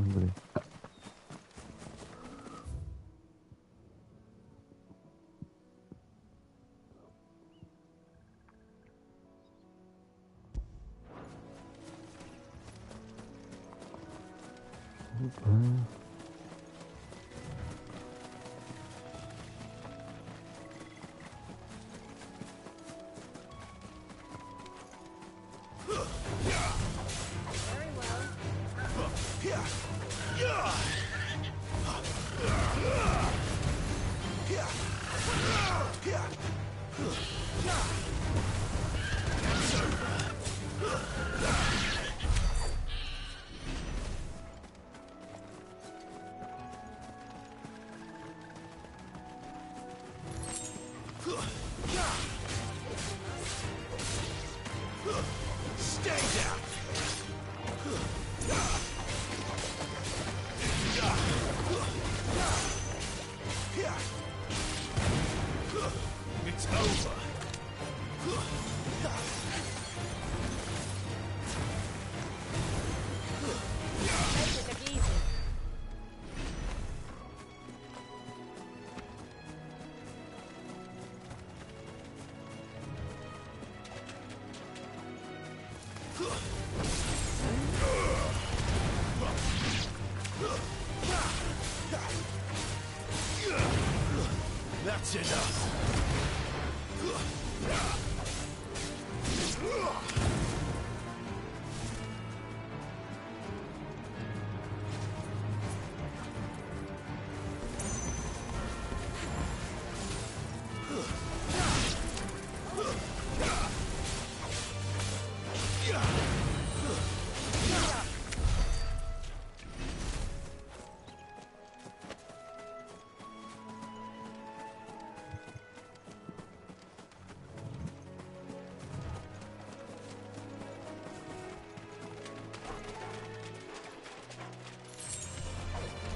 그래. Very well. Stay down! It's over! Take it easy. That's enough!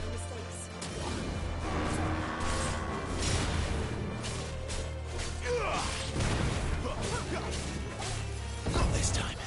No mistakes. Not this time.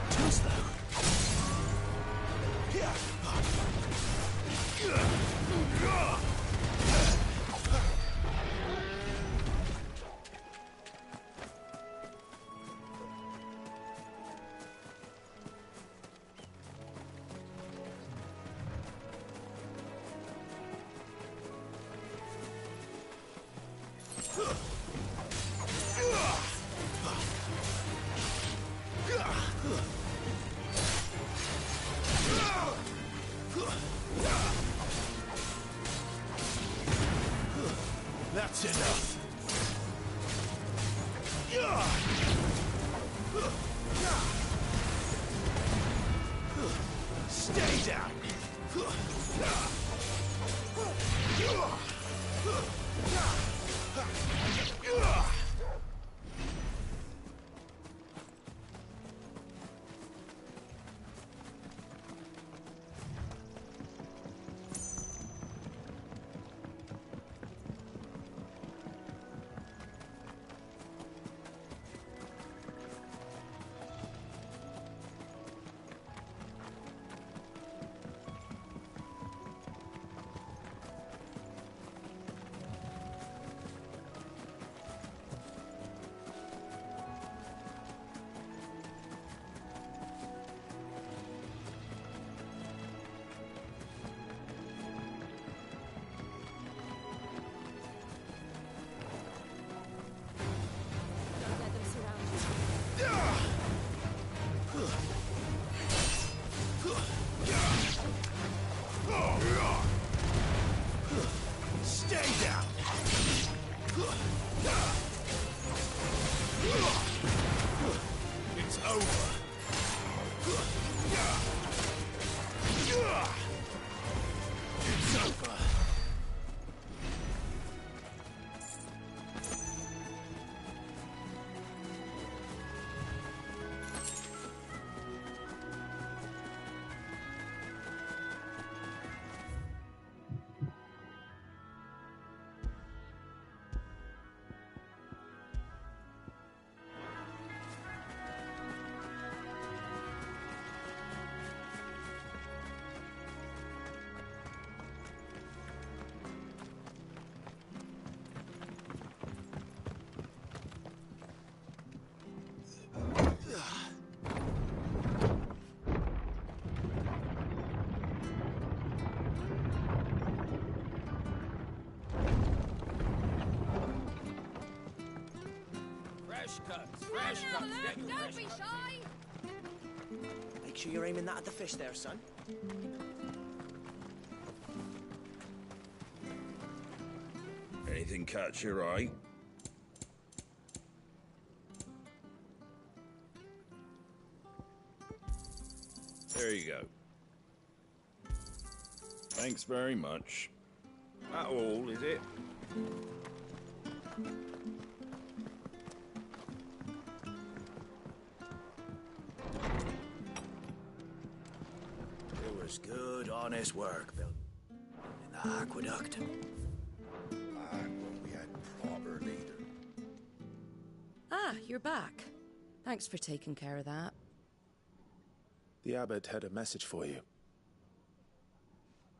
Too slow. Fresh cuts, fresh cuts. Get your fresh Don't be cuts. shy! Make sure you're aiming that at the fish there, son. Anything catch your eye? There you go. Thanks very much. That all, is it? It was good, honest work, Bill. In the aqueduct. Back when we had proper leader. Ah, you're back. Thanks for taking care of that. The abbot had a message for you.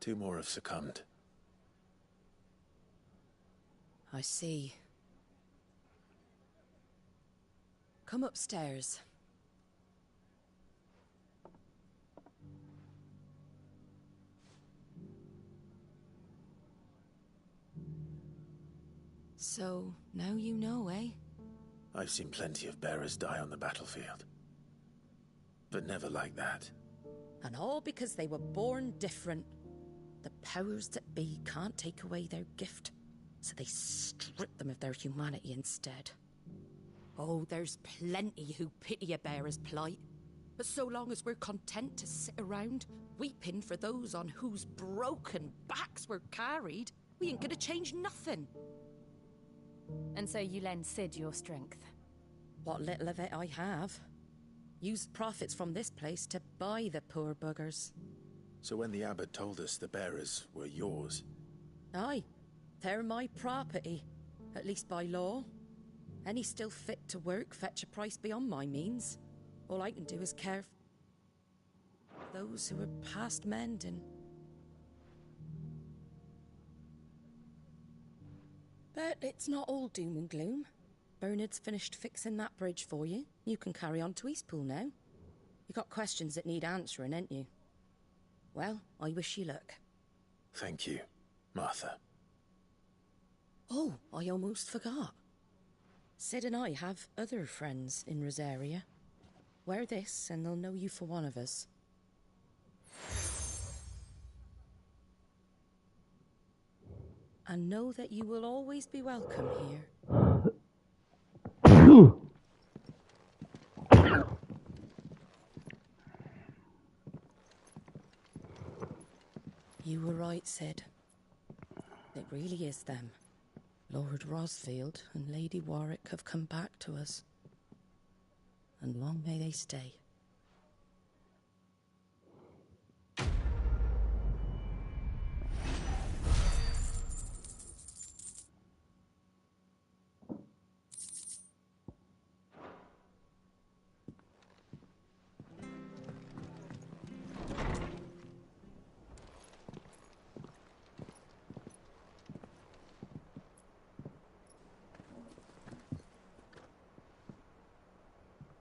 2 more have succumbed. I see. Come upstairs. So, now you know, eh? I've seen plenty of bearers die on the battlefield. But never like that. And all because they were born different. The powers that be can't take away their gift, so they strip them of their humanity instead. Oh, there's plenty who pity a bearer's plight. But so long as we're content to sit around, weeping for those on whose broken backs we're carried, we ain't gonna change nothing. And so you lend Sid your strength. What little of it I have. Used profits from this place to buy the poor buggers. So when the abbot told us the bearers were yours, Aye, they're my property, at least by law. Any still fit to work fetch a price beyond my means. All I can do is care for those who are past mending. But it's not all doom and gloom. Bernard's finished fixing that bridge for you. You can carry on to Eastpool now. You got questions that need answering, ain't you? Well, I wish you luck. thank you, Martha. Oh, I almost forgot. Sid and I have other friends in Rosaria. Wear this and they'll know you for one of us. And know that you will always be welcome here. You were right, Sid. It really is them. Lord Rosfield and Lady Warwick have come back to us. And long may they stay.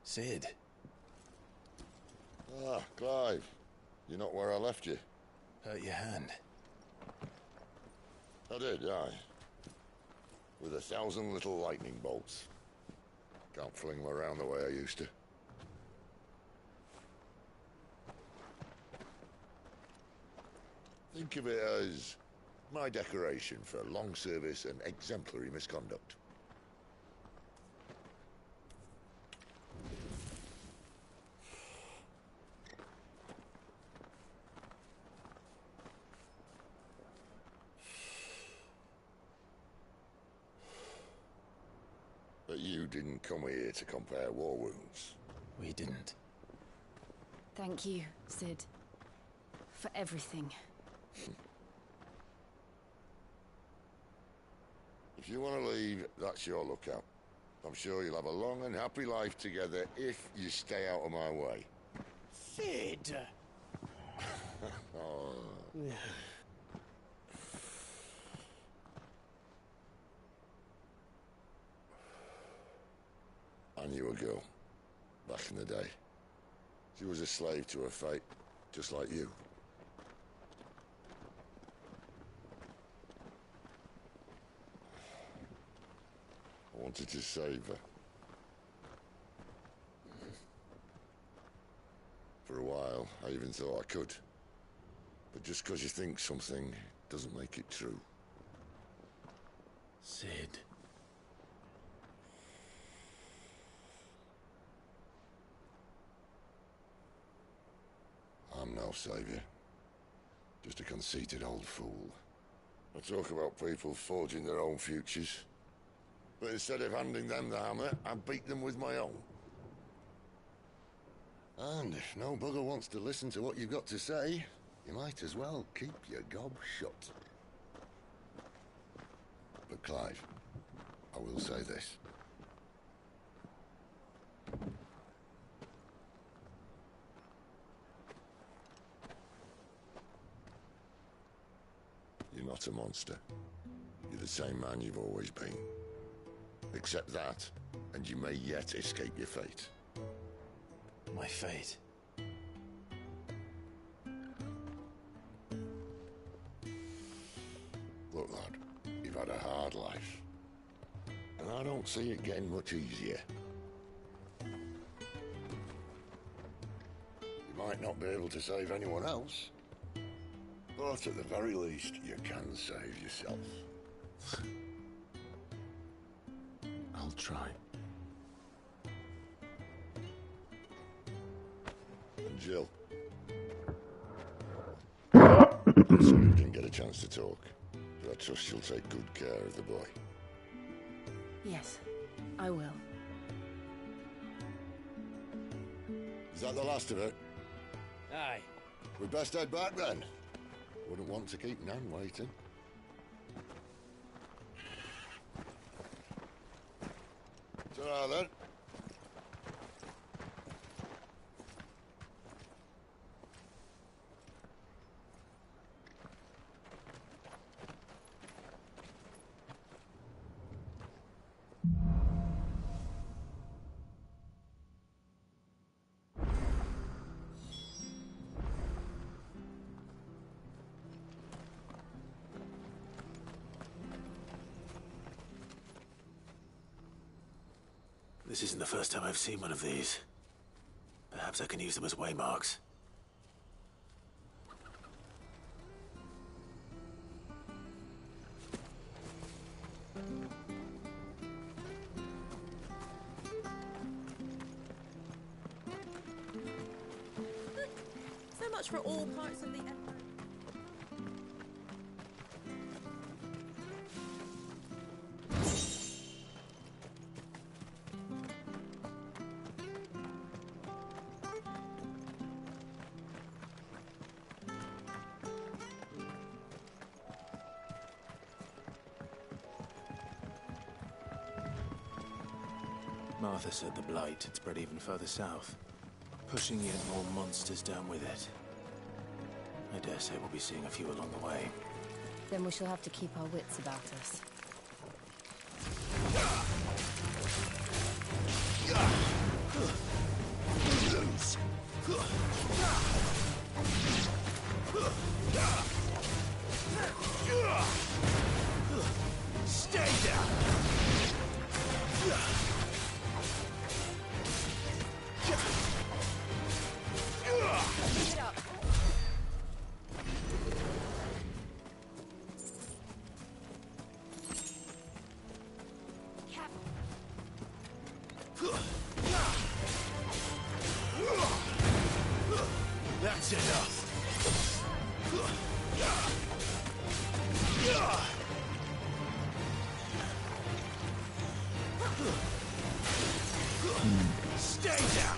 Sid, Ah, Clive. You're not where I left you. hurt your hand. I did, aye. With 1,000 little lightning bolts. Can't fling them around the way I used to. Think of it as my decoration for long service and exemplary misconduct. But you didn't come here to compare war wounds. We didn't. Thank you, Sid. For everything. If you want to leave, that's your lookout. I'm sure you'll have a long and happy life together if you stay out of my way. Sid! Oh. I knew a girl, back in the day. She was a slave to her fate, just like you. I wanted to save her, For a while, I even thought I could. But just because you think something doesn't make it true. Sid. I'm no savior. Just a conceited old fool. I talk about people forging their own futures. But instead of handing them the hammer, I beat them with my own. And if no bugger wants to listen to what you've got to say, you might as well keep your gob shut. But Clive, I will say this. You're not a monster. You're the same man you've always been. Accept that, and you may yet escape your fate. My fate. Look, lad, you've had a hard life. And I don't see it getting much easier. You might not be able to save anyone else, but at the very least, you can save yourself. I'll try. And Jill. I'm sorry you didn't get a chance to talk, but I trust you'll take good care of the boy. Yes, I will. Is that the last of it? Aye. We'd best head back then. Wouldn't want to keep Nan waiting. Ta-ra then. This isn't the first time I've seen one of these. Perhaps I can use them as waymarks. So much for all parts of the empire. Martha said the Blight had spread even further south, pushing yet more monsters down with it. I dare say we'll be seeing a few along the way. Then we shall have to keep our wits about us. Stay down! That's enough. Stay down.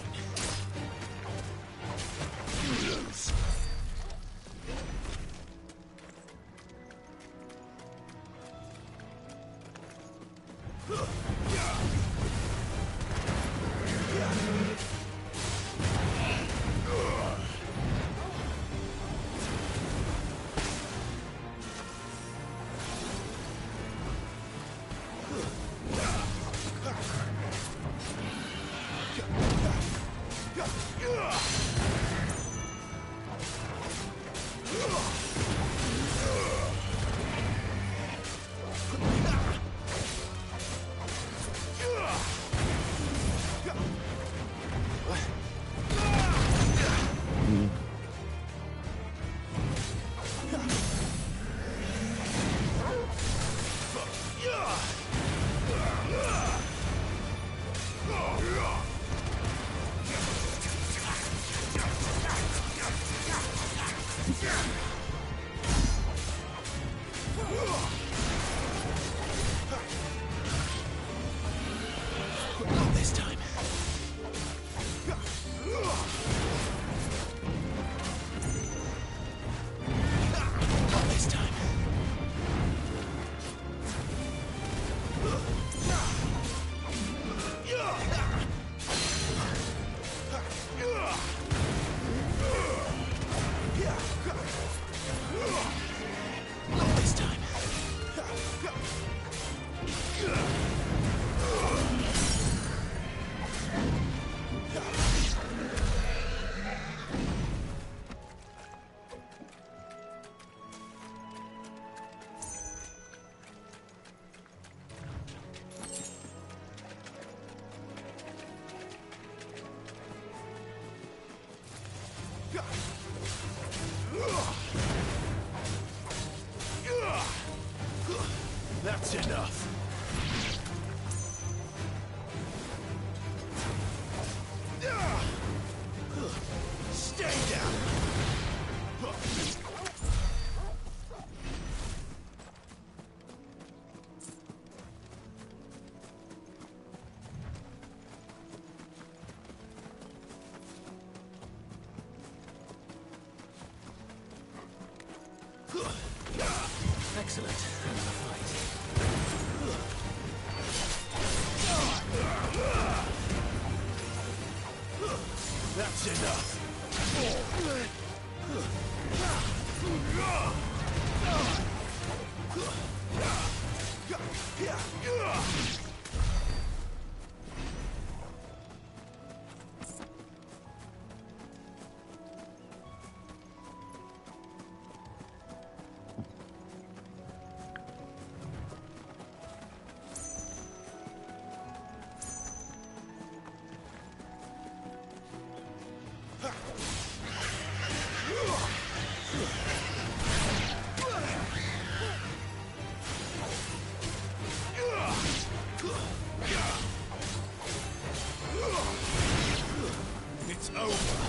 That's enough. Stay down. Excellent. Another fight. That's enough. It's over.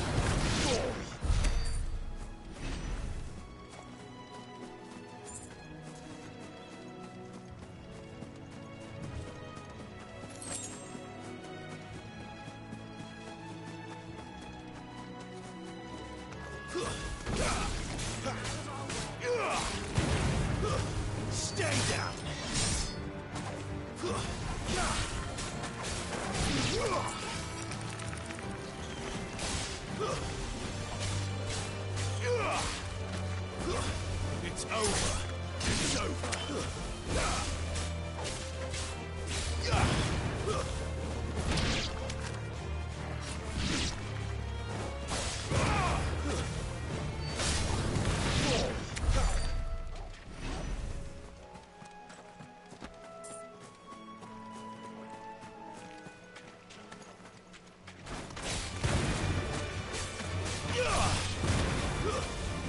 Stay down. It's over. It's over.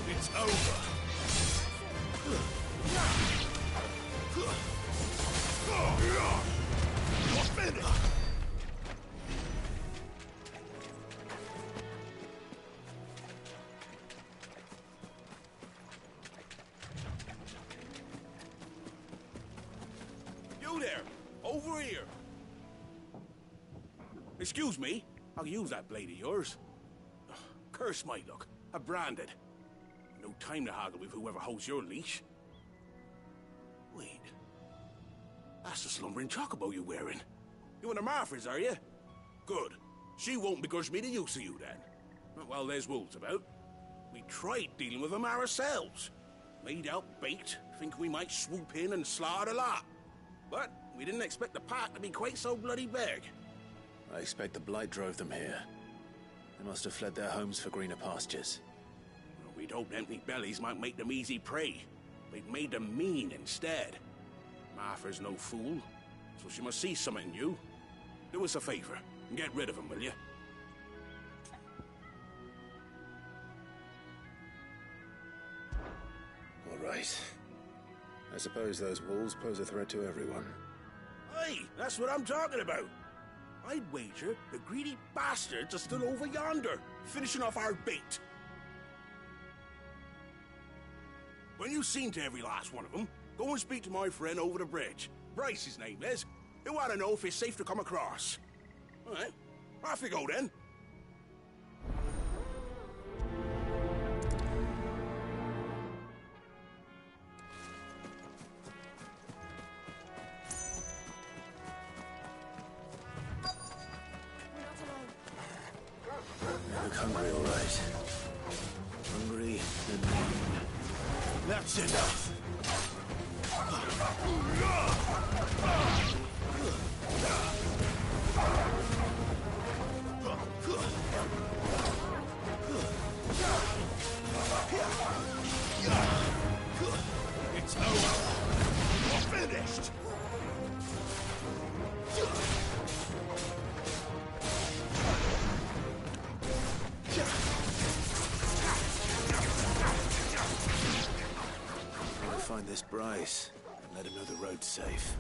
It's over. You're finished. You there! Over here! Excuse me, I'll use that blade of yours. Curse my luck. I'm branded. No time to haggle with whoever holds your leash. Wait. That's the slumbering chocobo you're wearing. You one of Martha's, are you? Good. She won't begrudge me the use of you, then. Not while there's wolves about. We tried dealing with them ourselves. Made out bait, thinking we might swoop in and slaughter the lot. But we didn't expect the pack to be quite so bloody big. I expect the Blight drove them here. They must have fled their homes for greener pastures. Well, we'd hoped empty bellies might make them easy prey. They'd made them mean instead. Martha's no fool, so she must see something in you. Do us a favor and get rid of them, will you? All right. I suppose those wolves pose a threat to everyone. Hey, that's what I'm talking about. I'd wager the greedy bastards are still over yonder, finishing off our bait. When you've seen to every last one of them, go and speak to my friend over the bridge. Bryce, his name is. He'll want to know if it's safe to come across. All right, off you go then. You look hungry, all right. Hungry and lean. That's enough. It's over. We're finished. this Bryce and let him know the road's safe.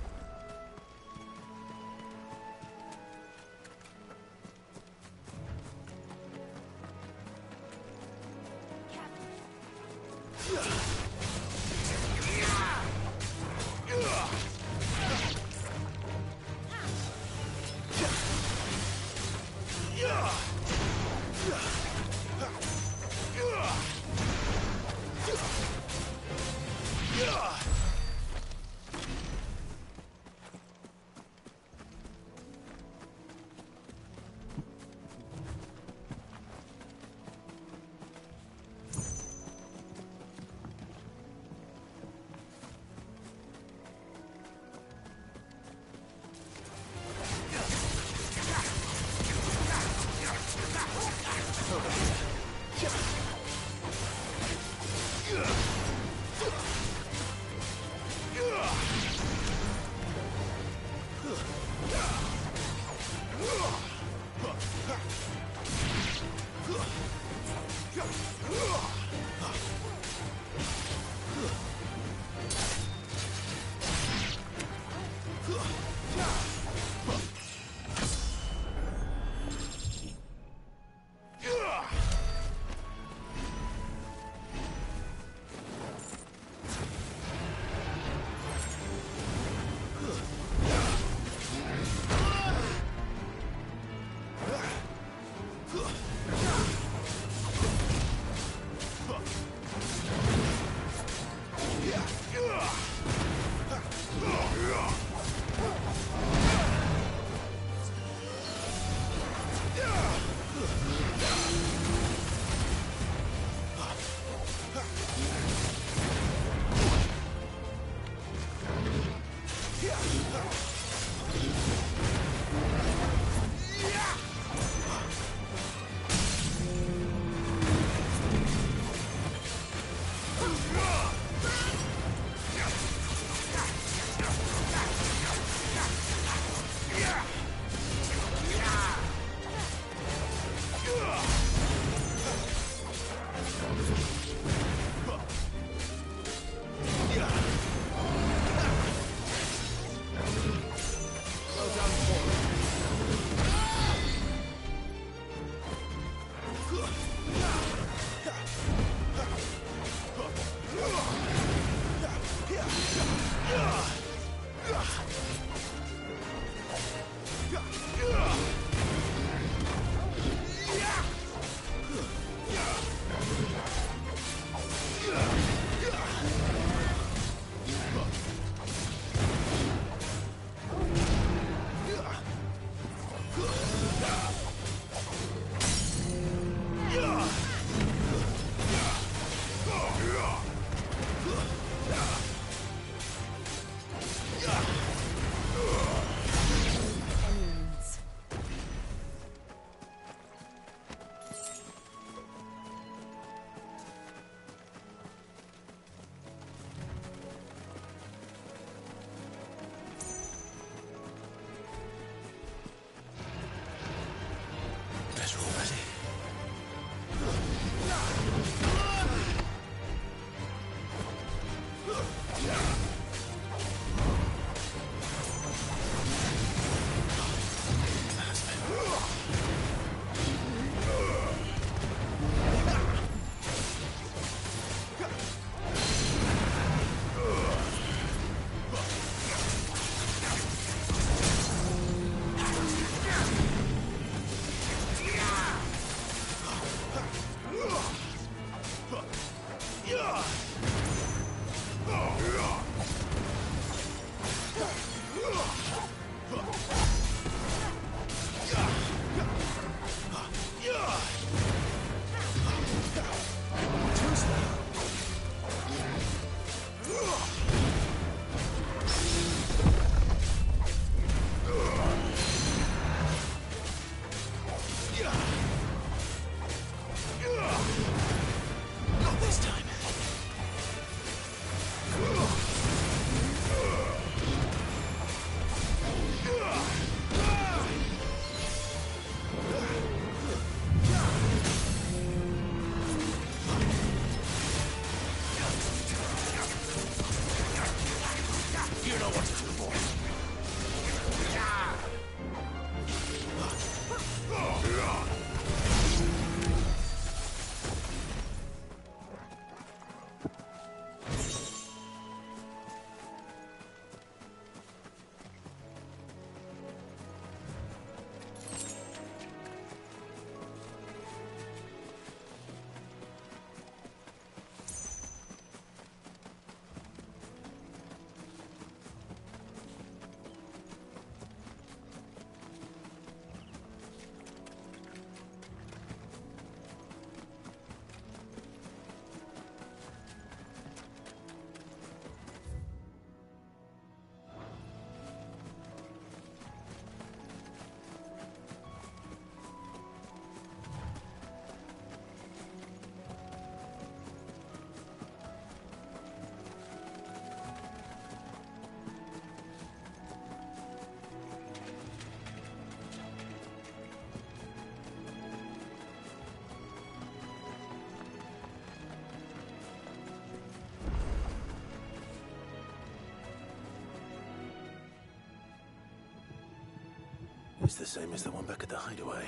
It's the same as the one back at the hideaway.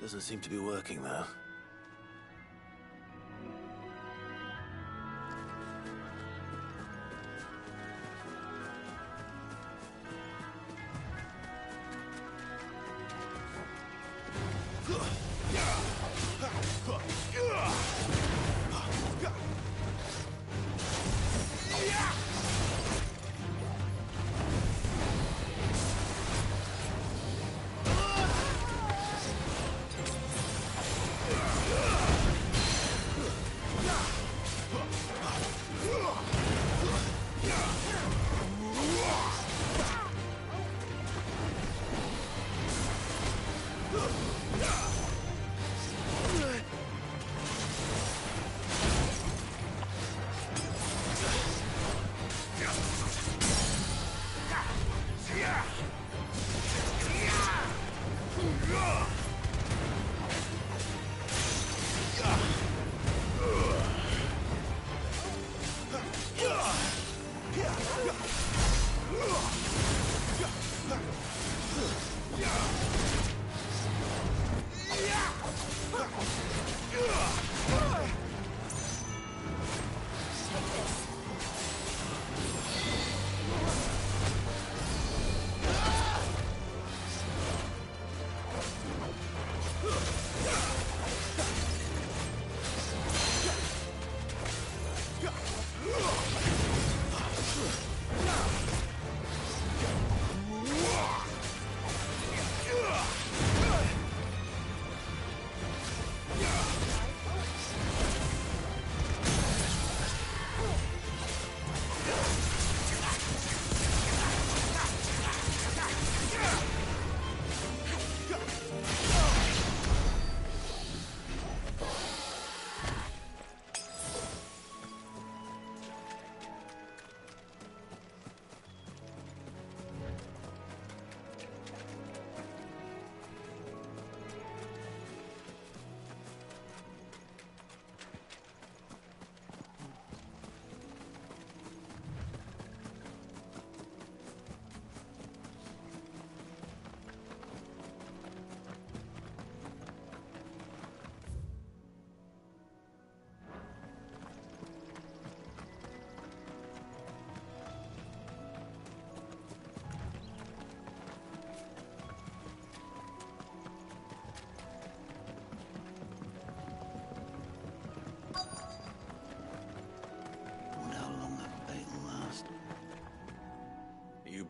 Doesn't seem to be working, though.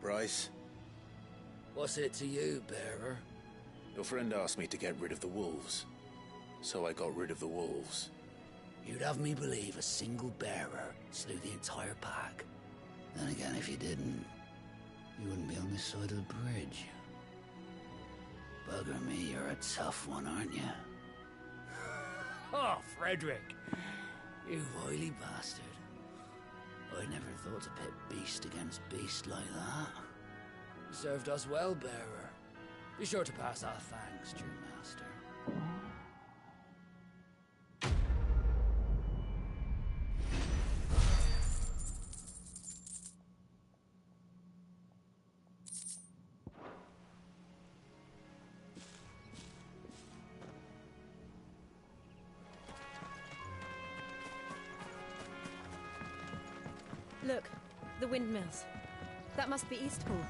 Bryce? What's it to you, bearer? Your friend asked me to get rid of the wolves. So I got rid of the wolves. You'd have me believe a single bearer slew the entire pack. Then again, if you didn't, you wouldn't be on this side of the bridge. Bugger me, you're a tough one, aren't you? Oh, Frederick! You wily bastard. I never thought to pit beast against beast like that. You served us well, bearer. Be sure to pass our thanks, true master. Look, the windmills. That must be Eastpool.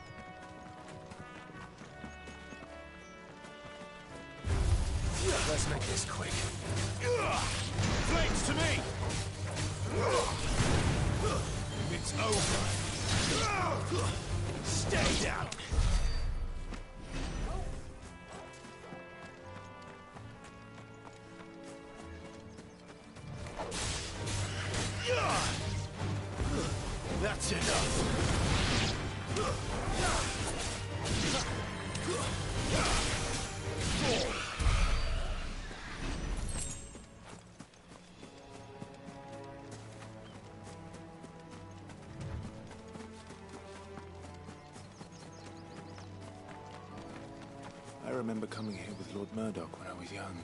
Let's make this quick. Flames to me! It's over. Stay down. That's enough. I remember coming here with Lord Murdoch when I was young.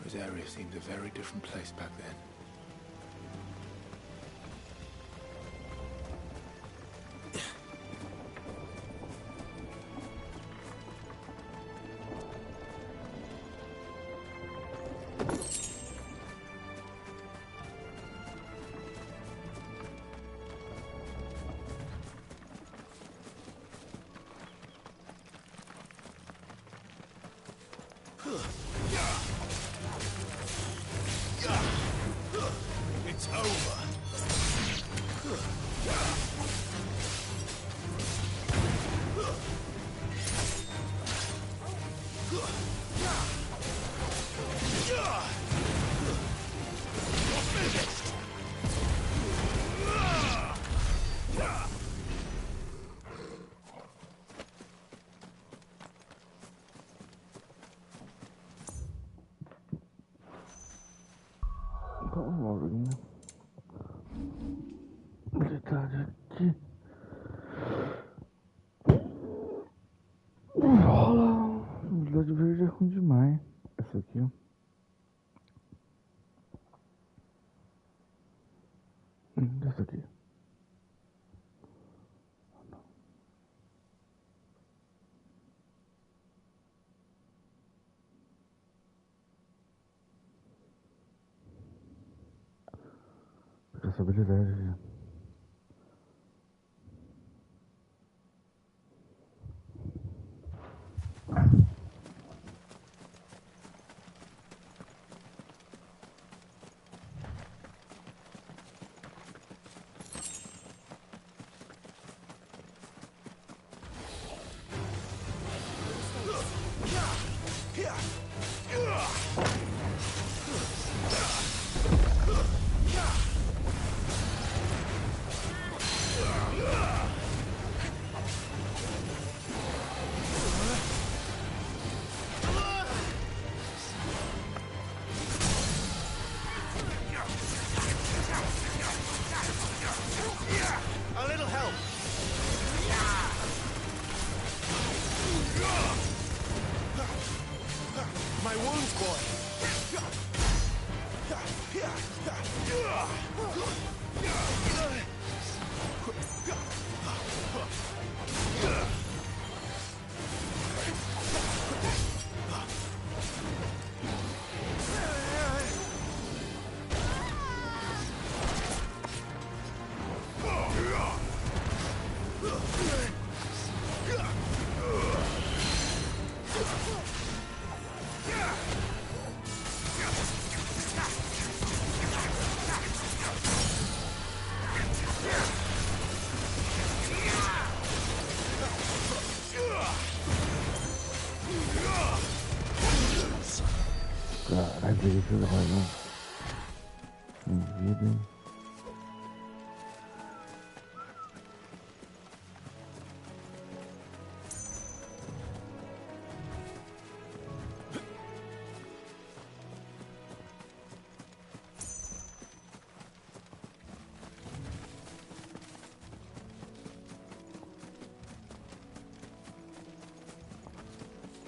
Rosaria seemed a very different place back then. morunya. Mereka aqui. Rola. Velocidade verde é ruim demais. Essa aqui, ó. Essa aqui. Essa habilidade aqui. Caralho, ele fez razão. Vida, hein?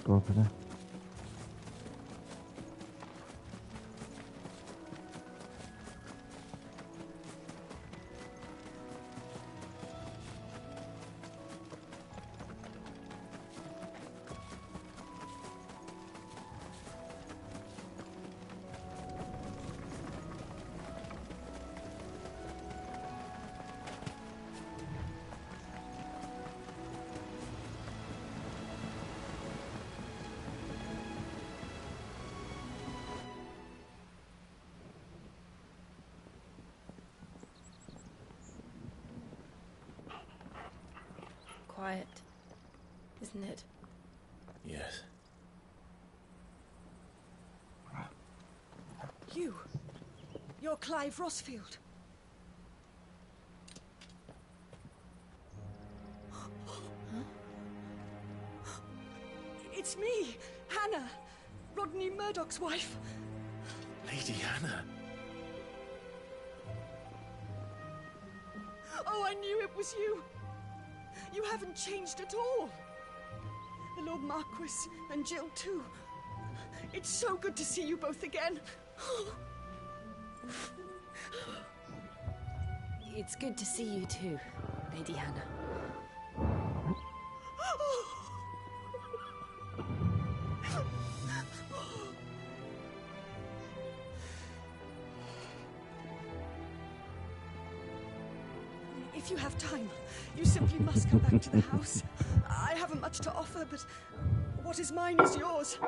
Top, né? Quiet, isn't it? Yes. You're Clive Rosfield. It's me, Hannah, Rodney Murdoch's wife. Lady Hannah. Oh, I knew it was you. You haven't changed at all. The Lord Marquis and Jill too. It's so good to see you both again. It's good to see you too, Lady Hannah. If you have time, you simply must come back to the house. I haven't much to offer, but what is mine is yours.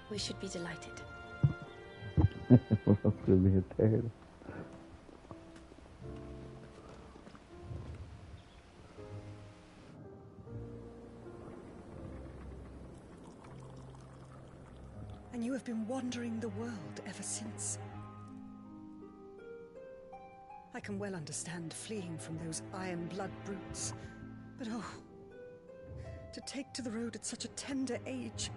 We should be delighted. And you have been wandering the world ever since. I can well understand fleeing from those iron blood brutes, but oh, to take to the road at such a tender age,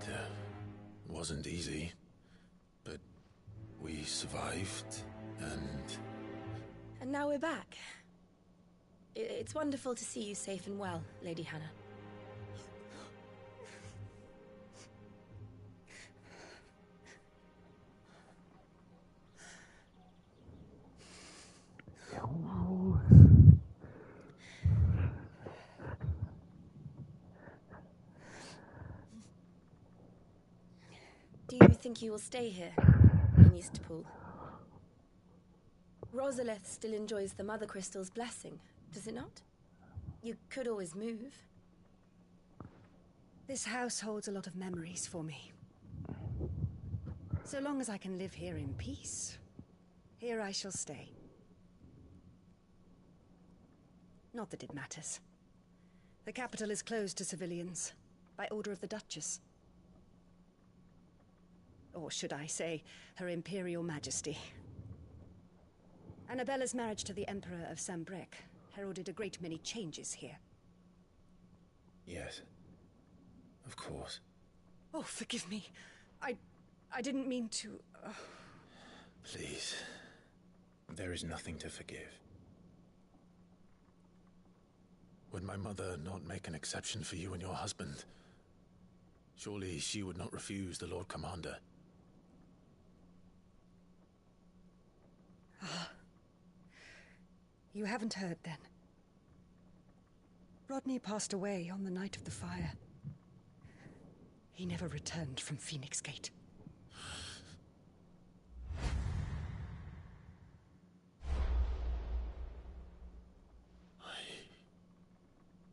It wasn't easy, but we survived, and... And now we're back. It's wonderful to see you safe and well, Lady Hannah. Do you think you will stay here, in Eastpool? Rosalith still enjoys the Mother Crystal's blessing, does it not? You could always move. This house holds a lot of memories for me. So long as I can live here in peace, here I shall stay. Not that it matters. The capital is closed to civilians, by order of the Duchess. Or should I say, Her Imperial Majesty. Annabella's marriage to the Emperor of Sambrec heralded a great many changes here. Yes. Of course. Oh, forgive me. I didn't mean to... Please. There is nothing to forgive. Would my mother not make an exception for you and your husband? Surely she would not refuse the Lord Commander. You haven't heard, then. Rodney passed away on the night of the fire. He never returned from Phoenix Gate.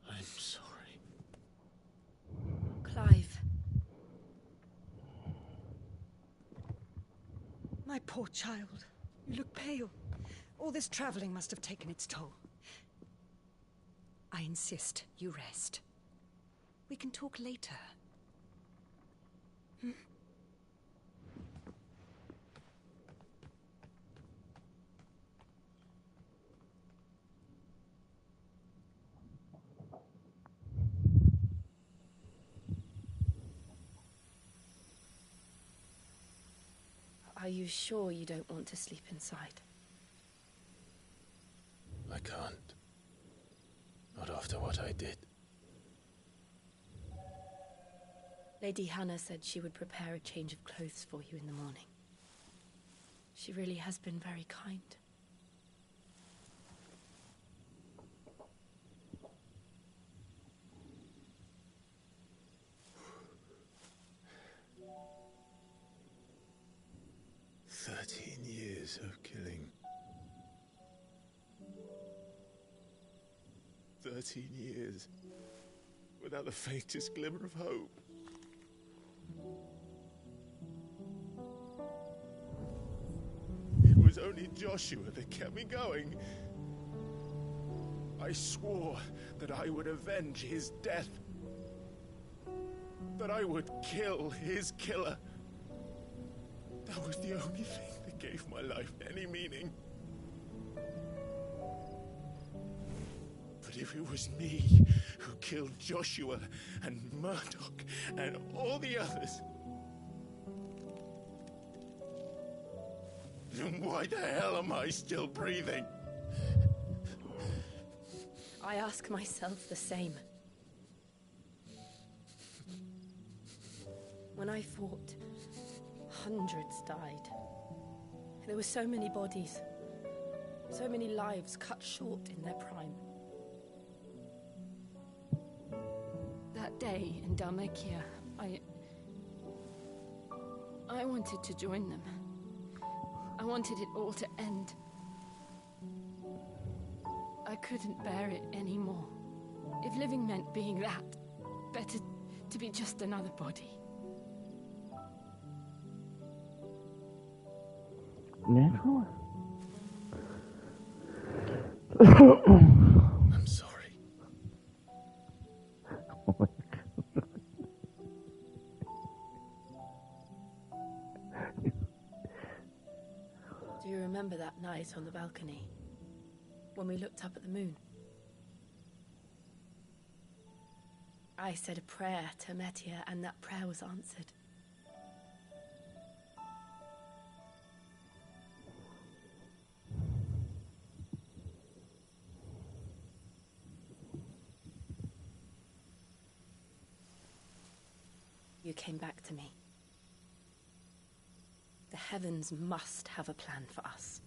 I'm sorry. Clive. My poor child. You look pale. All this traveling must have taken its toll. I insist you rest. We can talk later. Hmm? Are you sure you don't want to sleep inside? I can't. Not after what I did. Lady Hannah said she would prepare a change of clothes for you in the morning. She really has been very kind. Years of killing. 13 years without the faintest glimmer of hope. It was only Joshua that kept me going. I swore that I would avenge his death. That I would kill his killer. That was the only thing that gave my life any meaning. But if it was me who killed Joshua and Murdoch and all the others, then why the hell am I still breathing? I ask myself the same. When I fought, hundreds died. There were so many bodies, so many lives cut short in their prime. That day in Dhalmekia, I wanted to join them. I wanted it all to end. I couldn't bear it anymore. If living meant being that, better to be just another body. Natural? I'm sorry. Oh my God. Do you remember that night on the balcony? When we looked up at the moon? I said a prayer to Metia, and that prayer was answered. You came back to me. The heavens must have a plan for us.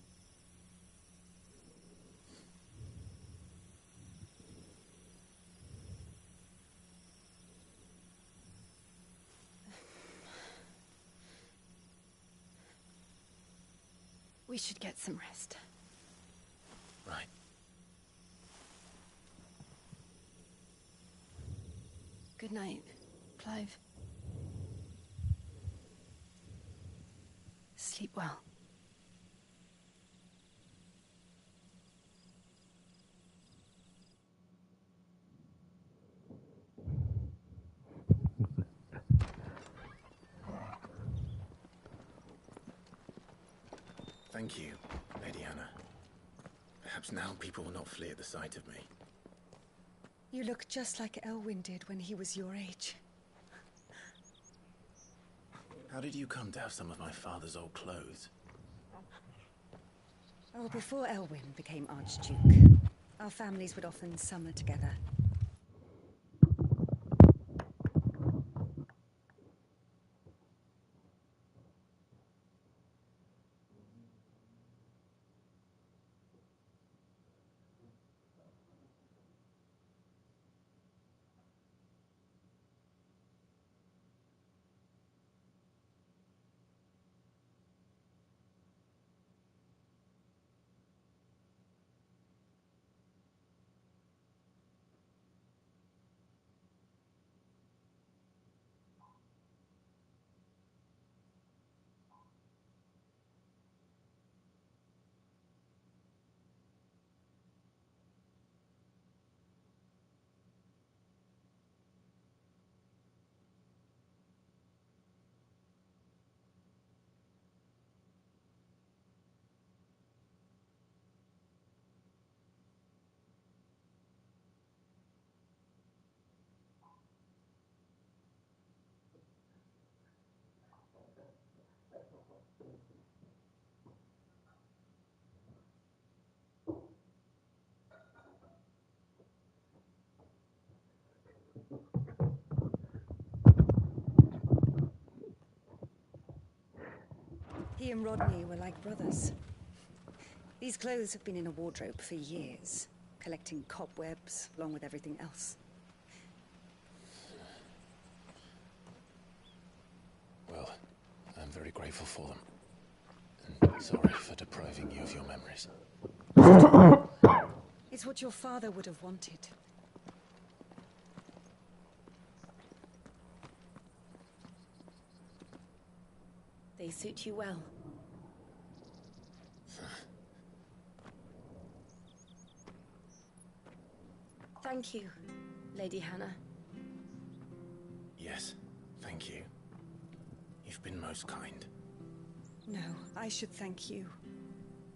We should get some rest. Right. Good night, Clive. Sleep well. Thank you, Lady Hannah. Perhaps now people will not flee at the sight of me. You look just like Elwyn did when he was your age. How did you come to have some of my father's old clothes? Oh, before Elwyn became Archduke, our families would often summer together. He and Rodney were like brothers. These clothes have been in a wardrobe for years, collecting cobwebs along with everything else. Well, I'm very grateful for them. And sorry for depriving you of your memories. It's what your father would have wanted. They suit you well. Thank you, Lady Hannah. Yes, thank you. You've been most kind. No, I should thank you.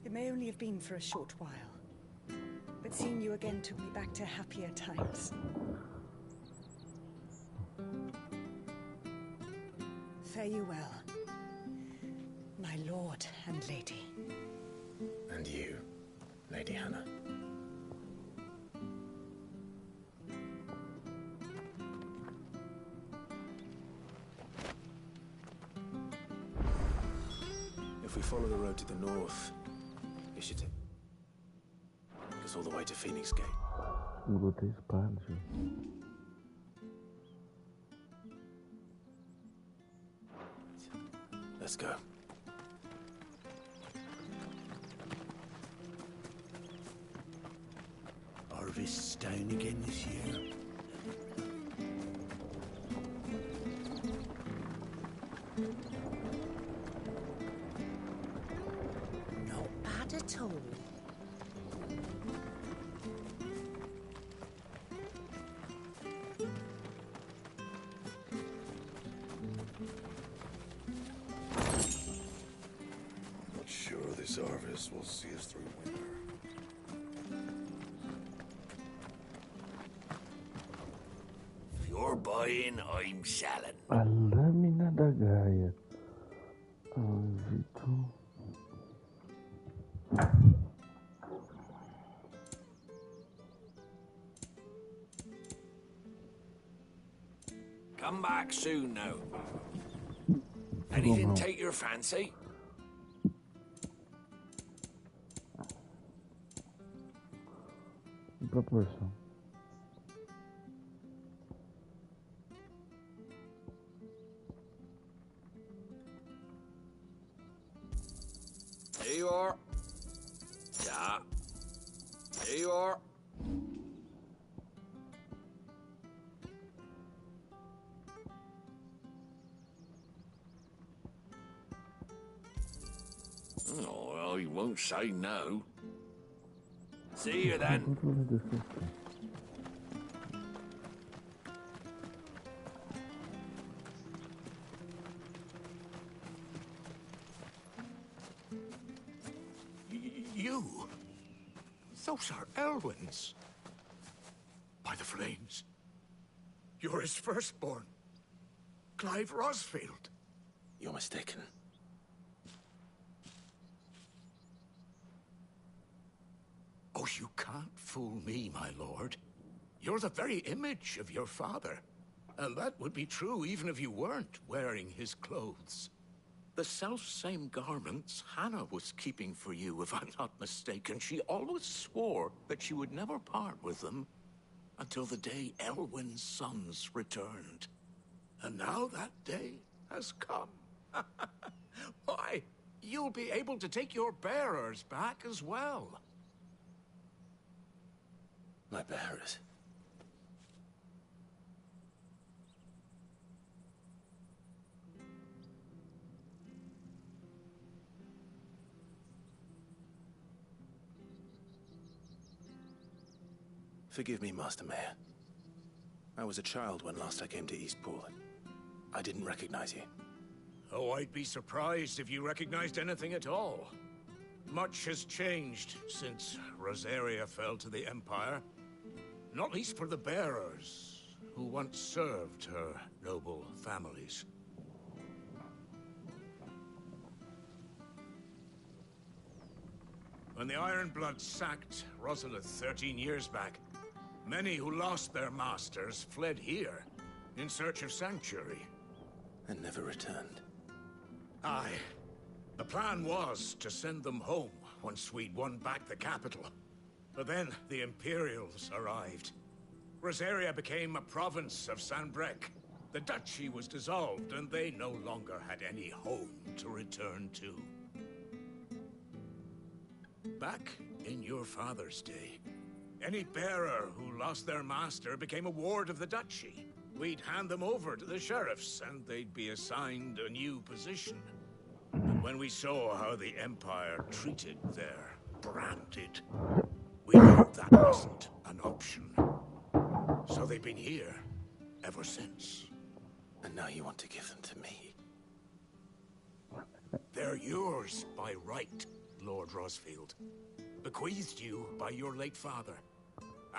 It may only have been for a short while, but seeing you again took me back to happier times. Fare you well, my lord and lady. And you, Lady Hannah. If we follow the road to the north, it should take us all the way to Phoenix Gate. Mudou até espadas. Let's go. Harvest down again this year. Not bad at all. Not sure this harvest will see us through winter. If you're buying, I'm selling. A lâmina da Gaia. Vitor. Come back soon now. Anything take your fancy? Proporção. Here you are. Yeah. Here you are. Oh, well, you won't say no. See you then. You? Those are Elwyn's. By the flames. You're his firstborn. Clive Rosfield. You're mistaken. Oh, you can't fool me, my lord. You're the very image of your father. And that would be true even if you weren't wearing his clothes. The self-same garments Hannah was keeping for you, if I'm not mistaken. She always swore that she would never part with them until the day Elwyn's sons returned. And now that day has come. Why, you'll be able to take your bearers back as well. My bearers. Forgive me, Master Mayor. I was a child when last I came to Eastpool. I didn't recognize you. Oh, I'd be surprised if you recognized anything at all. Much has changed since Rosaria fell to the Empire. Not least for the bearers, who once served her noble families. When the Ironbloods sacked Rosalith 13 years back, many who lost their masters fled here in search of sanctuary. And never returned. Aye. The plan was to send them home once we'd won back the capital. But then the Imperials arrived. Rosaria became a province of Sanbreque. The duchy was dissolved, and they no longer had any home to return to. Back in your father's day, any bearer who lost their master became a ward of the duchy. We'd hand them over to the sheriffs, and they'd be assigned a new position. But when we saw how the Empire treated their branded, we knew that wasn't an option. So they've been here ever since. And now you want to give them to me? They're yours by right, Lord Rosfield. Bequeathed you by your late father.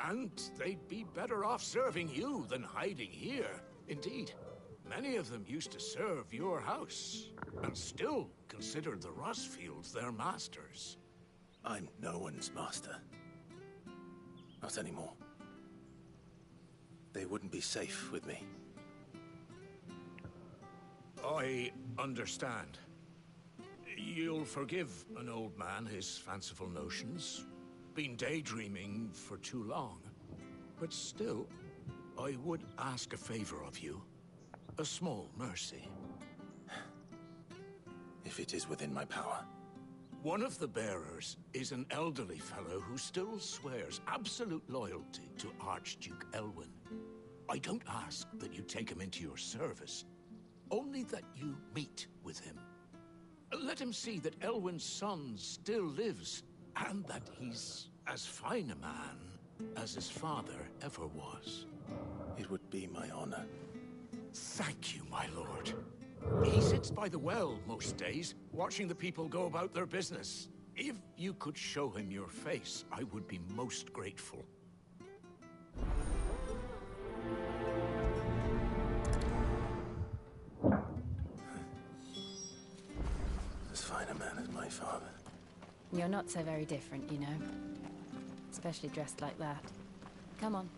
And they'd be better off serving you than hiding here. Indeed, many of them used to serve your house, and still considered the Rosfields their masters. I'm no one's master. Not anymore. They wouldn't be safe with me. I understand. You'll forgive an old man his fanciful notions. Been daydreaming for too long. But still, I would ask a favor of you. A small mercy. If it is within my power. One of the bearers is an elderly fellow who still swears absolute loyalty to Archduke Elwyn. I don't ask that you take him into your service, only that you meet with him. Let him see that Elwyn's son still lives, and that he's as fine a man as his father ever was. It would be my honor. Thank you, my lord. He sits by the well most days, watching the people go about their business. If you could show him your face, I would be most grateful. You're not so very different, you know. Especially dressed like that. Come on,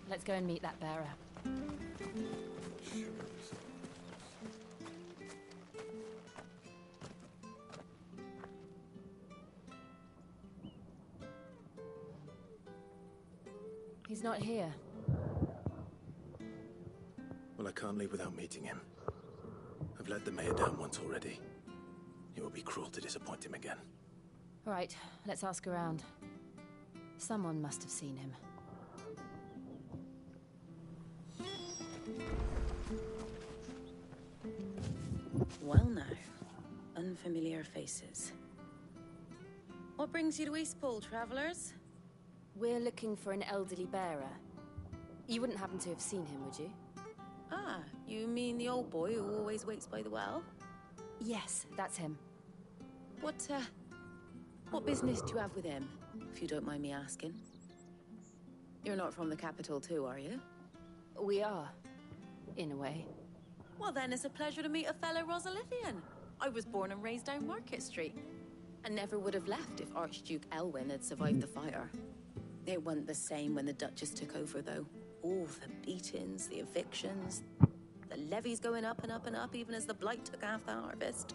let's go and meet that bearer. He's not here. Well, I can't leave without meeting him. I've let the mayor down once already. It would be cruel to disappoint him again. All right, let's ask around. Someone must have seen him. Well now, unfamiliar faces. What brings you to Eastpool, travelers? We're looking for an elderly bearer. You wouldn't happen to have seen him, would you? Ah, you mean the old boy who always waits by the well? Yes, that's him. What business do you have with him, if you don't mind me asking? You're not from the capital too, are you? We are, in a way. Well then, it's a pleasure to meet a fellow Rosalithian. I was born and raised down Market Street, and never would have left if Archduke Elwyn had survived the fire. It wasn't the same when the Duchess took over, though. All the beatings, the evictions, the levies going up and up and up, even as the Blight took half the harvest.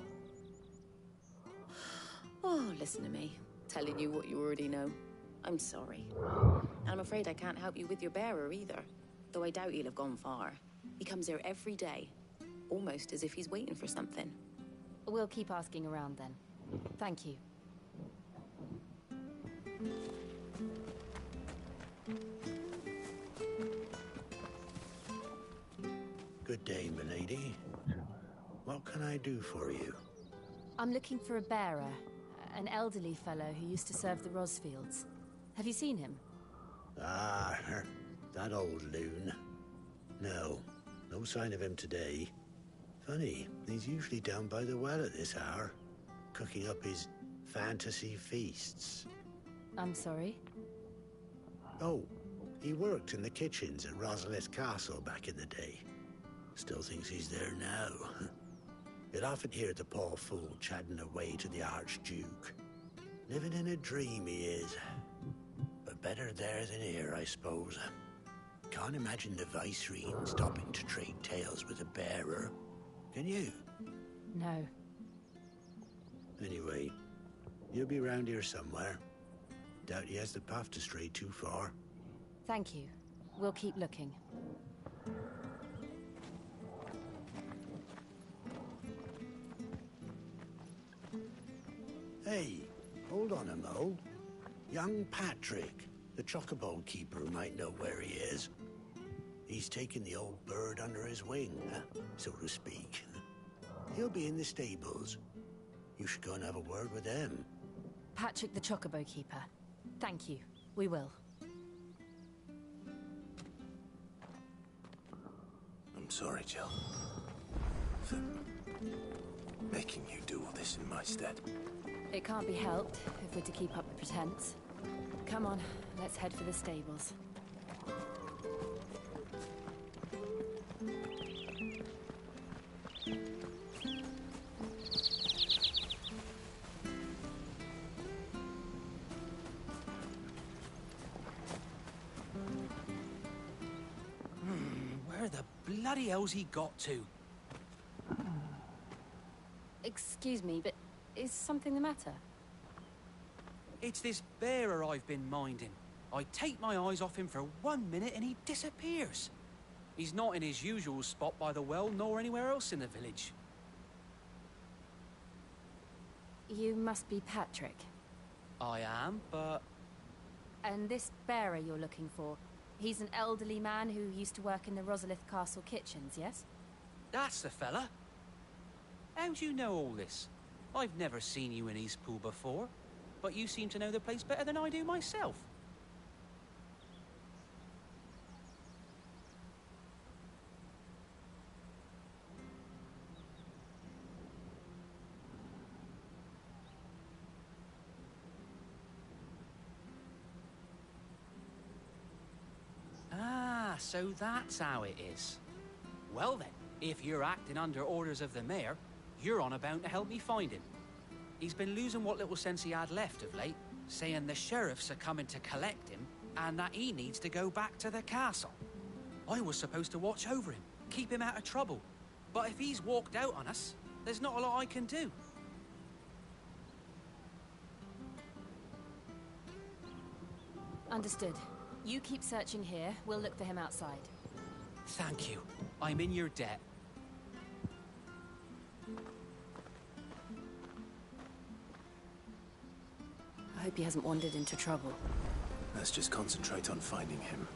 Oh, listen to me, telling you what you already know. I'm sorry. And I'm afraid I can't help you with your bearer either, though I doubt he'll have gone far. He comes here every day, almost as if he's waiting for something. We'll keep asking around then. Thank you. Good day, milady. What can I do for you? I'm looking for a bearer, an elderly fellow who used to serve the Rosfields. Have you seen him? Ah, that old loon. No sign of him today. Funny, he's usually down by the well at this hour, cooking up his fantasy feasts. I'm sorry? Oh, he worked in the kitchens at Rosalith Castle back in the day. Still thinks he's there now. You'd often hear the poor fool chatting away to the Archduke. Living in a dream he is. But better there than here, I suppose. Can't imagine the Vicereine stopping to trade tales with a bearer. Can you? No. Anyway, he'll be round here somewhere. Doubt he has the path to stray too far. Thank you. We'll keep looking. Hey, hold on a mo. Young Patrick, the chocobo keeper, might know where he is. He's taken the old bird under his wing, so to speak. He'll be in the stables. You should go and have a word with them. Patrick the chocobo keeper. Thank you. We will. I'm sorry, Jill. For making you do all this in my stead. It can't be helped if we're to keep up the pretense. Come on, let's head for the stables. Where the bloody hell's he got to? Excuse me, but is something the matter? It's this bearer I've been minding. I take my eyes off him for 1 minute and he disappears. He's not in his usual spot by the well, nor anywhere else in the village. You must be Patrick. I am, but... And this bearer you're looking for, he's an elderly man who used to work in the Rosalith Castle kitchens, yes? That's the fella. How do you know all this? I've never seen you in Eastpool before, but you seem to know the place better than I do myself. Ah, so that's how it is. Well then, if you're acting under orders of the mayor, you're on about to help me find him. He's been losing what little sense he had left of late, saying the sheriffs are coming to collect him and that he needs to go back to the castle. I was supposed to watch over him, keep him out of trouble. But if he's walked out on us, there's not a lot I can do. Understood. You keep searching here, we'll look for him outside. Thank you. I'm in your debt. I hope he hasn't wandered into trouble. Let's just concentrate on finding him.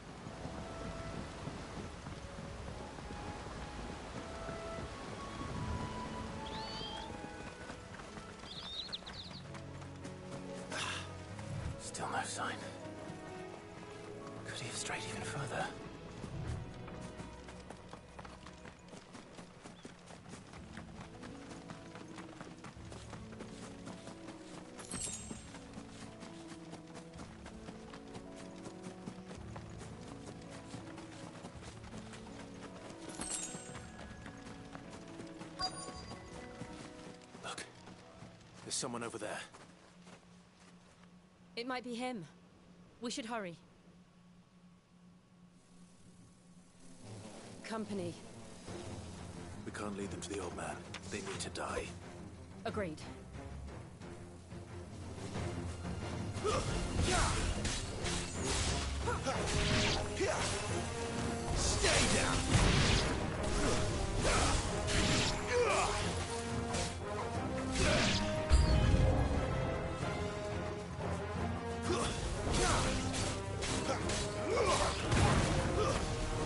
Still no sign. Could he have strayed even further? Look, there's someone over there. It might be him. We should hurry. Company. We can't lead them to the old man. They need to die. Agreed. Stay down!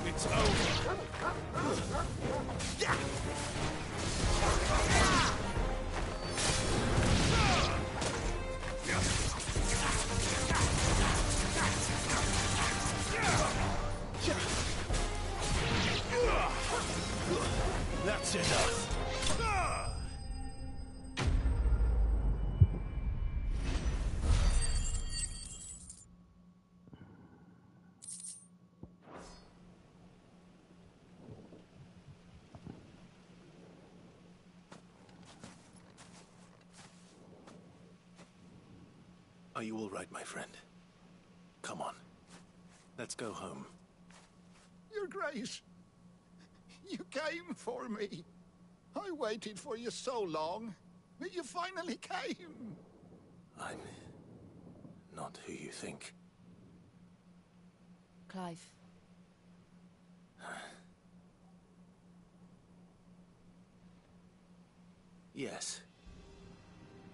It's over. That's enough. Are you all right, my friend? Come on. Let's go home. Your Grace, you came for me. I waited for you so long, but you finally came. I'm not who you think. Clive. Yes.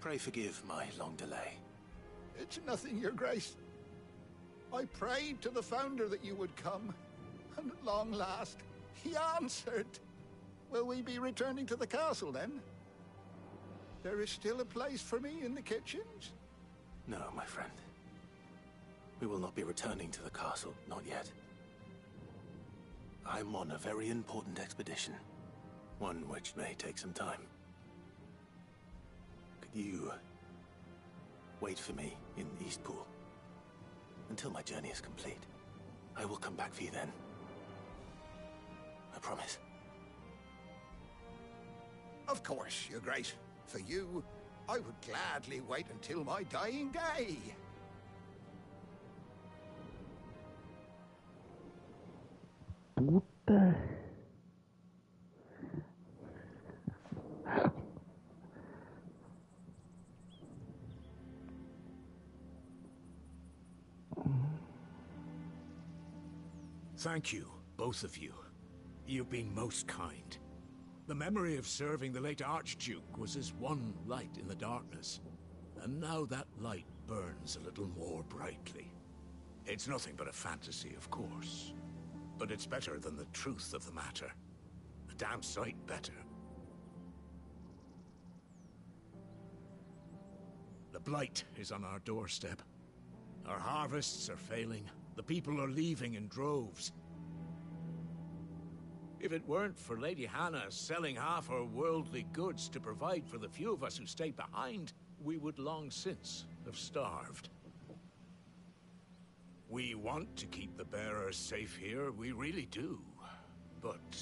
Pray forgive my long delay. It's nothing, Your Grace. I prayed to the Founder that you would come, and at long last, he answered. Will we be returning to the castle, then? There is still a place for me in the kitchens? No, my friend. We will not be returning to the castle, not yet. I'm on a very important expedition. One which may take some time. Could you wait for me in Eastpool until my journey is complete? I will come back for you then. I promise. Of course, Your Grace. For you, I would gladly wait until my dying day. Puta. Thank you, both of you. You've been most kind. The memory of serving the late Archduke was as one light in the darkness, and now that light burns a little more brightly. It's nothing but a fantasy, of course, but it's better than the truth of the matter. A damn sight better. The Blight is on our doorstep. Our harvests are failing. The people are leaving in droves. If it weren't for Lady Hannah selling half her worldly goods to provide for the few of us who stayed behind, we would long since have starved. We want to keep the bearers safe here, we really do. But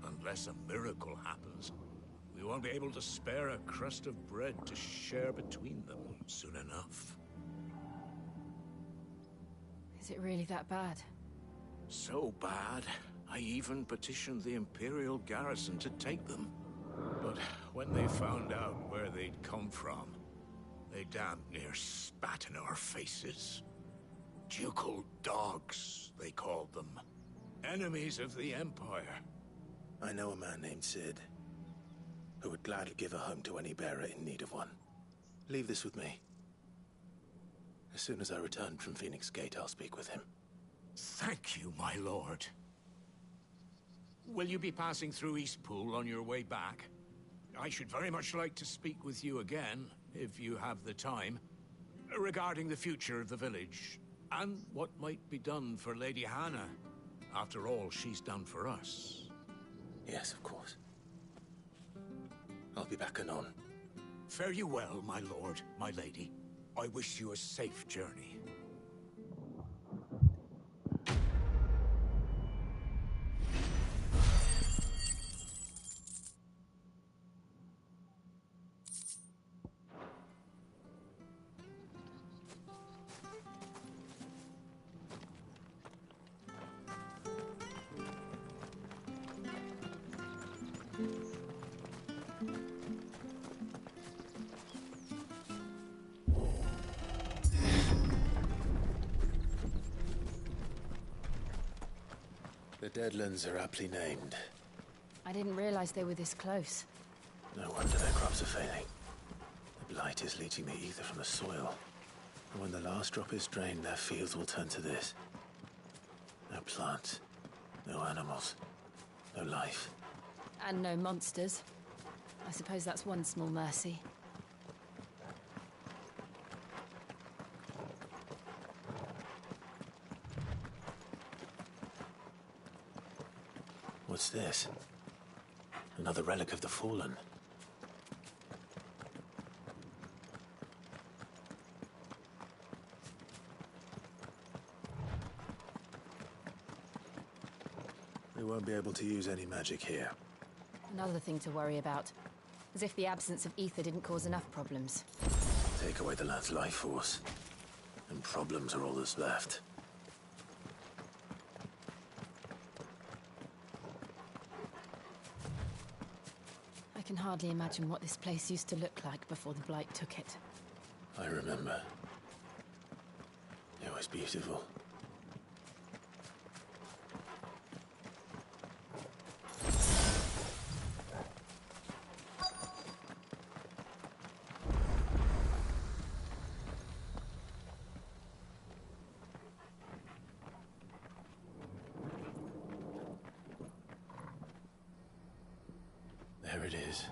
unless a miracle happens, we won't be able to spare a crust of bread to share between them soon enough. Is it really that bad? So bad, I even petitioned the Imperial garrison to take them. But when they found out where they'd come from, they damn near spat in our faces. Ducal dogs, they called them. Enemies of the Empire. I know a man named Cid, who would gladly give a home to any bearer in need of one. Leave this with me. As soon as I return from Phoenix Gate, I'll speak with him. Thank you, my lord. Will you be passing through Eastpool on your way back? I should very much like to speak with you again, if you have the time, regarding the future of the village, and what might be done for Lady Hannah, after all she's done for us. Yes, of course. I'll be back anon. Fare you well, my lord, my lady. I wish you a safe journey. The Deadlands are aptly named. I didn't realize they were this close. No wonder their crops are failing. The blight is leaching the ether from the soil. And when the last drop is drained, their fields will turn to this. No plants, no animals, no life. And no monsters. I suppose that's one small mercy. What's this? Another relic of the Fallen. We won't be able to use any magic here. Another thing to worry about. As if the absence of ether didn't cause enough problems. Take away the lad's life force, and problems are all that's left. I can hardly imagine what this place used to look like before the Blight took it. I remember. It was beautiful. There it is.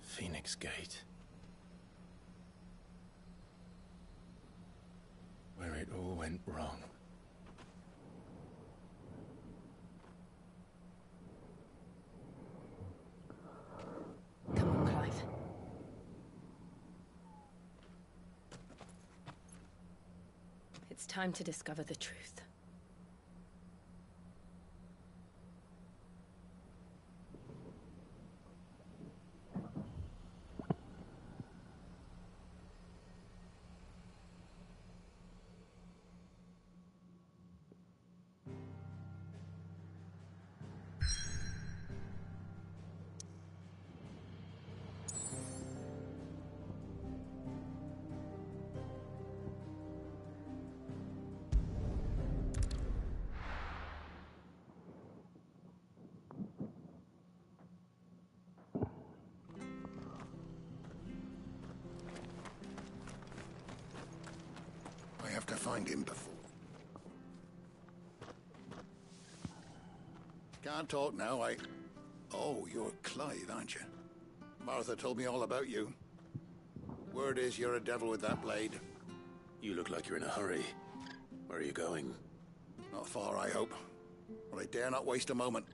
Phoenix Gate. Where it all went wrong. Come on, Clive. It's time to discover the truth. I have to find him before. Can't talk now, Oh, you're Clive, aren't you? Martha told me all about you. Word is you're a devil with that blade. You look like you're in a hurry. Where are you going? Not far, I hope. But I dare not waste a moment.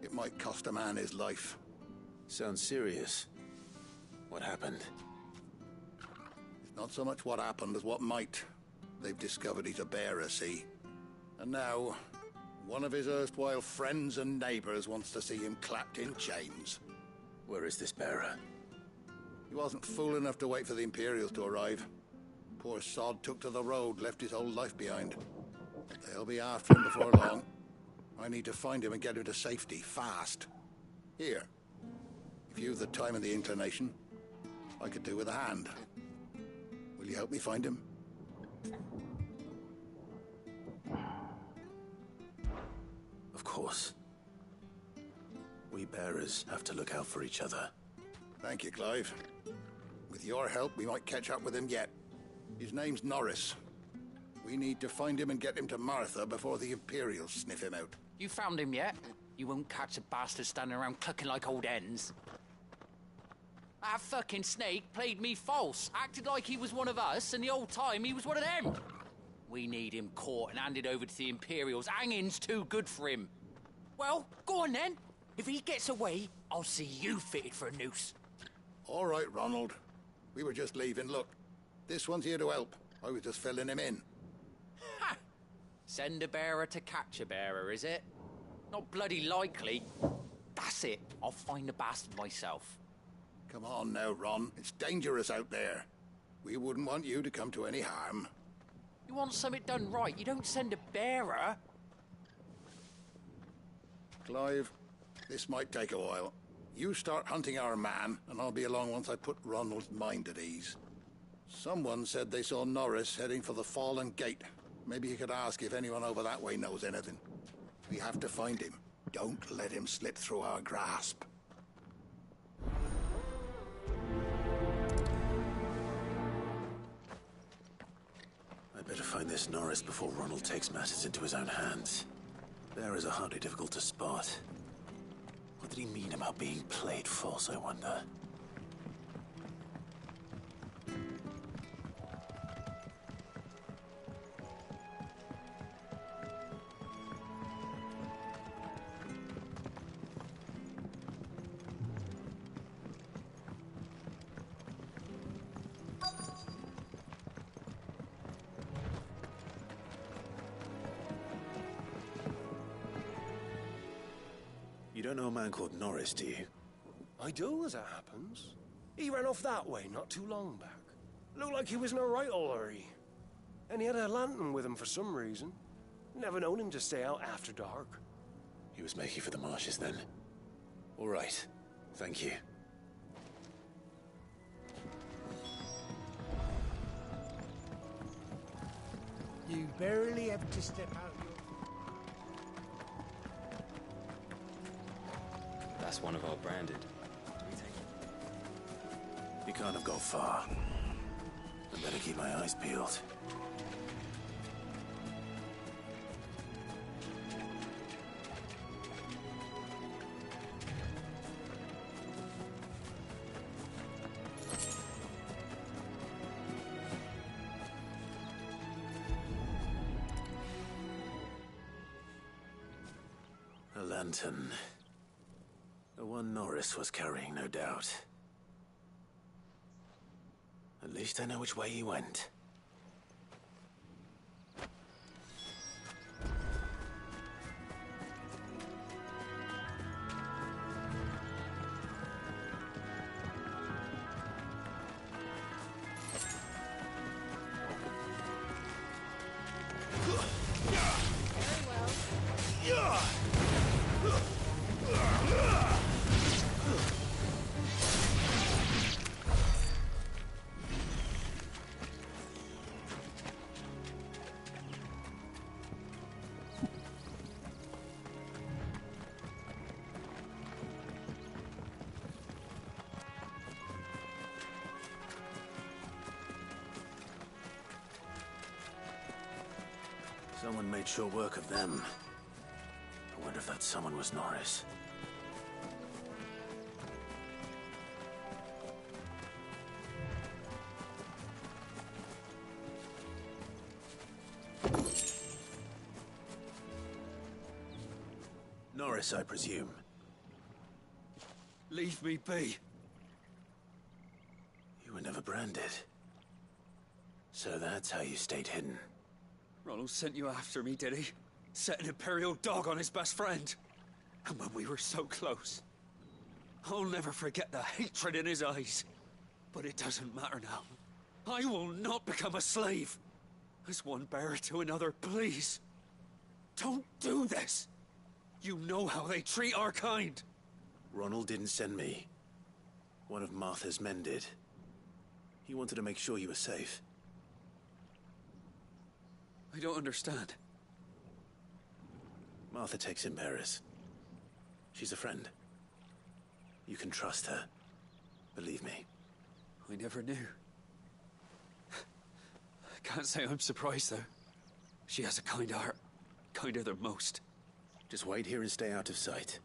It might cost a man his life. Sounds serious. What happened? It's not so much what happened as what might. They've discovered he's a bearer, see? And now, one of his erstwhile friends and neighbors wants to see him clapped in chains. Where is this bearer? He wasn't fool enough to wait for the Imperials to arrive. Poor sod took to the road, left his whole life behind. They'll be after him before long. I need to find him and get him to safety, fast. Here. If you've the time and the inclination, I could do with a hand. Will you help me find him? Of course. We bearers have to look out for each other. Thank you, Clive. With your help, we might catch up with him yet. His name's Norris. We need to find him and get him to Martha before the Imperials sniff him out. You found him yet? You won't catch a bastard standing around clucking like old hens. That fucking snake played me false, acted like he was one of us, and the whole time he was one of them. We need him caught and handed over to the Imperials. Hanging's too good for him. Well, go on then. If he gets away, I'll see you fitted for a noose. All right, Ronald. We were just leaving. Look, this one's here to help. I was just filling him in. Ha! Send a bearer to catch a bearer, is it? Not bloody likely. That's it. I'll find the bastard myself. Come on now, Ron. It's dangerous out there. We wouldn't want you to come to any harm. You want something done right, you don't send a bearer. Clive, this might take a while. You start hunting our man, and I'll be along once I put Ronald's mind at ease. Someone said they saw Norris heading for the Fallen Gate. Maybe you could ask if anyone over that way knows anything. We have to find him. Don't let him slip through our grasp. I better find this Norris before Ronald takes matters into his own hands. Bearers are hardly difficult to spot. What did he mean about being played false, I wonder? You don't know a man called Norris, do you? I do, as it happens. He ran off that way not too long back. Looked like he was in a right old hurry. And he had a lantern with him for some reason. Never known him to stay out after dark. He was making for the marshes then. All right. Thank you. You barely have to step out your... That's one of our branded. He can't have got far. I better keep my eyes peeled. A lantern. The one Norris was carrying, no doubt. At least I know which way he went. Someone made sure work of them. I wonder if that someone was Norris. Norris, I presume. Leave me be. You were never branded. So that's how you stayed hidden. Ronald sent you after me, did he? Set an Imperial dog on his best friend. And when we were so close, I'll never forget the hatred in his eyes. But it doesn't matter now. I will not become a slave. As one bearer to another, please. Don't do this. You know how they treat our kind. Ronald didn't send me. One of Martha's men did. He wanted to make sure you were safe. I don't understand. Martha takes in bearers. She's a friend. You can trust her. Believe me. I never knew. I can't say I'm surprised, though. She has a kind heart. Kinder than most. Just wait here and stay out of sight.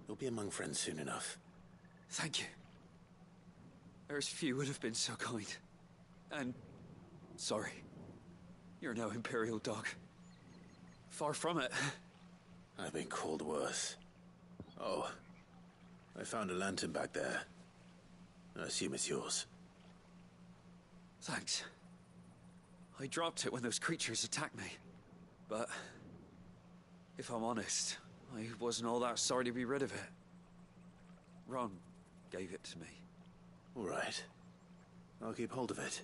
You'll be among friends soon enough. Thank you. There's few would have been so kind. And... sorry. You're now Imperial Dog. Far from it. I've been called worse. Oh. I found a lantern back there. I assume it's yours. Thanks. I dropped it when those creatures attacked me. But... if I'm honest, I wasn't all that sorry to be rid of it. Ron gave it to me. All right. I'll keep hold of it.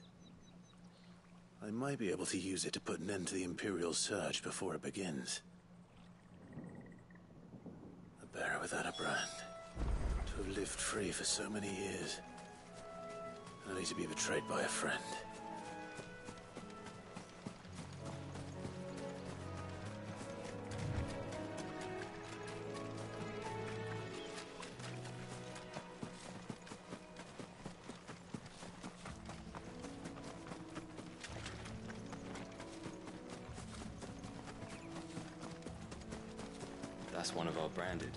I might be able to use it to put an end to the Imperial surge before it begins. A bearer without a brand. To have lived free for so many years. Only to be betrayed by a friend. That's one of our branded.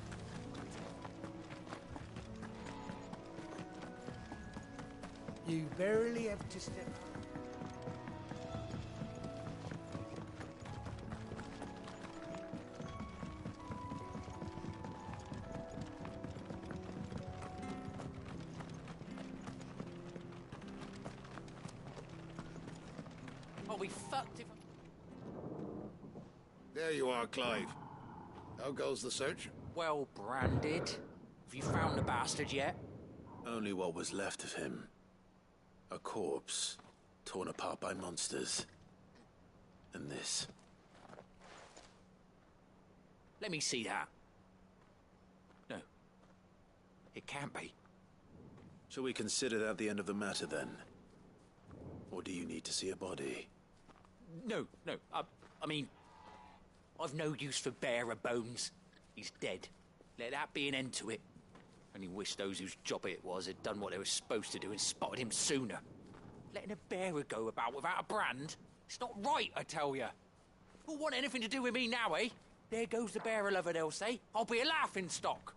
You barely have to step. I'll be fucked if... There you are, Clive. How goes the search? Well branded. Have you found the bastard yet? Only what was left of him. A corpse, torn apart by monsters. And this. Let me see that. No. It can't be. Shall we consider that the end of the matter, then? Or do you need to see a body? No. I mean... I've no use for bearer bones. He's dead. Let that be an end to it. Only wish those whose job it was had done what they were supposed to do and spotted him sooner. Letting a bearer go about without a brand? It's not right, I tell you. Who'll want anything to do with me now, eh? There goes the bearer lover, they'll say. I'll be a laughing stock.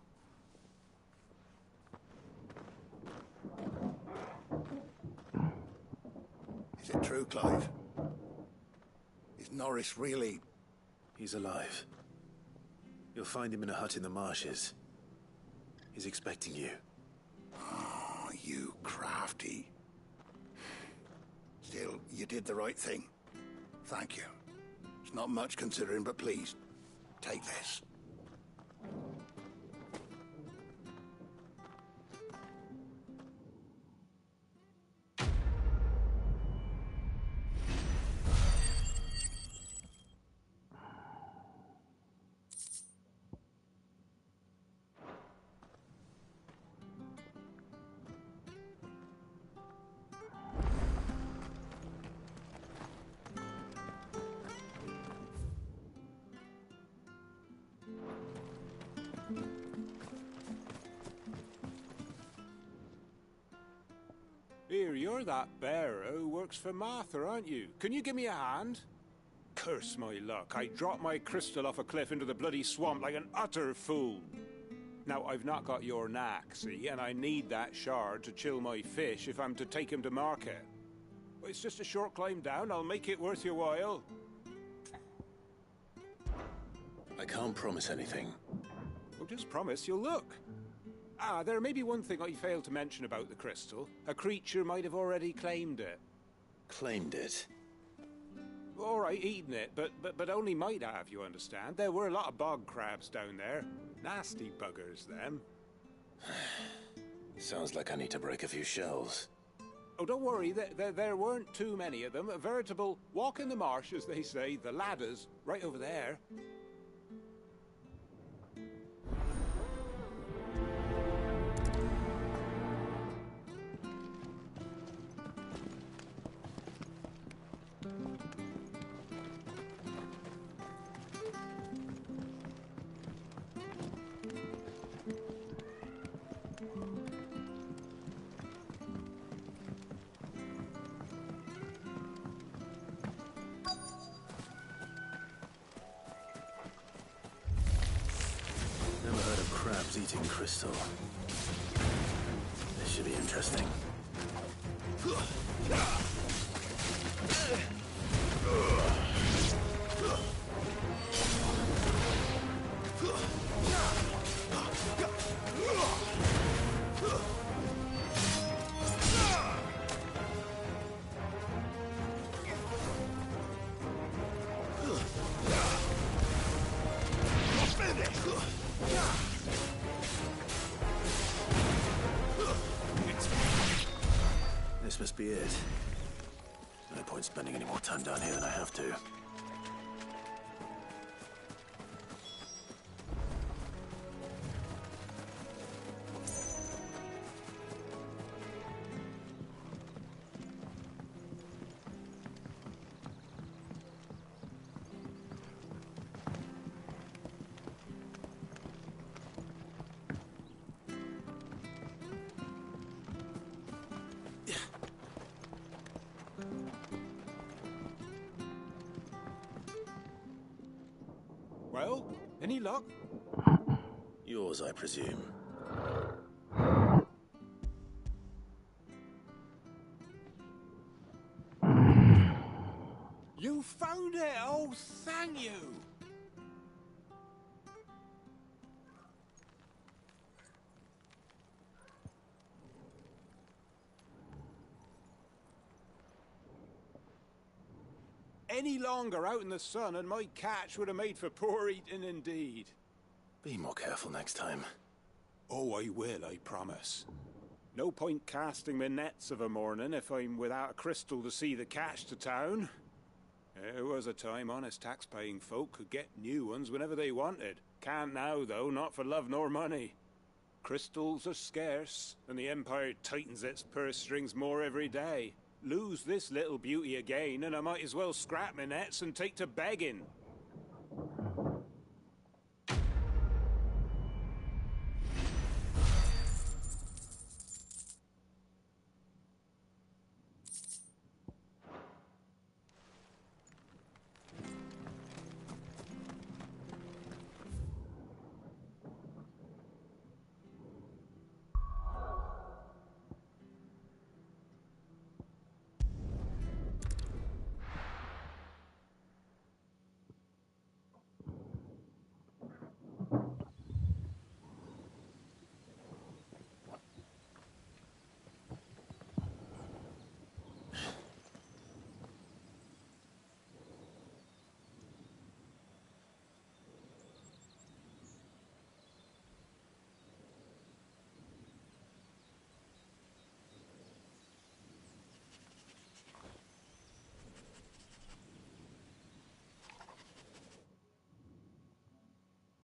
Is it true, Clive? Is Norris really... He's alive. You'll find him in a hut in the marshes. He's expecting you. Oh, you crafty. Still, you did the right thing. Thank you. It's not much considering, but please, take this. Here, you're that bearer who works for Martha, aren't you? Can you give me a hand? Curse my luck. I dropped my crystal off a cliff into the bloody swamp like an utter fool. Now, I've not got your knack, see, and I need that shard to chill my fish if I'm to take him to market. Well, it's just a short climb down. I'll make it worth your while. I can't promise anything. Well, just promise you'll look. Ah, there may be one thing I failed to mention about the crystal. A creature might have already claimed it. Claimed it? All right, eaten it, but only might have, you understand. There were a lot of bog crabs down there. Nasty buggers, them. Sounds like I need to break a few shells. Oh, don't worry, there weren't too many of them. A veritable walk in the marsh, as they say. The ladder's right over there. Crabs eating crystal. This should be interesting. This must be it. No point spending any more time down here than I have to. Well, any luck? Yours, I presume. You found it! Oh, thank you! Any longer out in the sun and my catch would have made for poor eating indeed. Be more careful next time. Oh, I will, I promise. No point casting my nets of a morning if I'm without a crystal to see the catch to town. There was a time honest tax-paying folk could get new ones whenever they wanted. Can't now, though, not for love nor money. Crystals are scarce, and the Empire tightens its purse strings more every day. Lose this little beauty again, and I might as well scrap my nets and take to begging.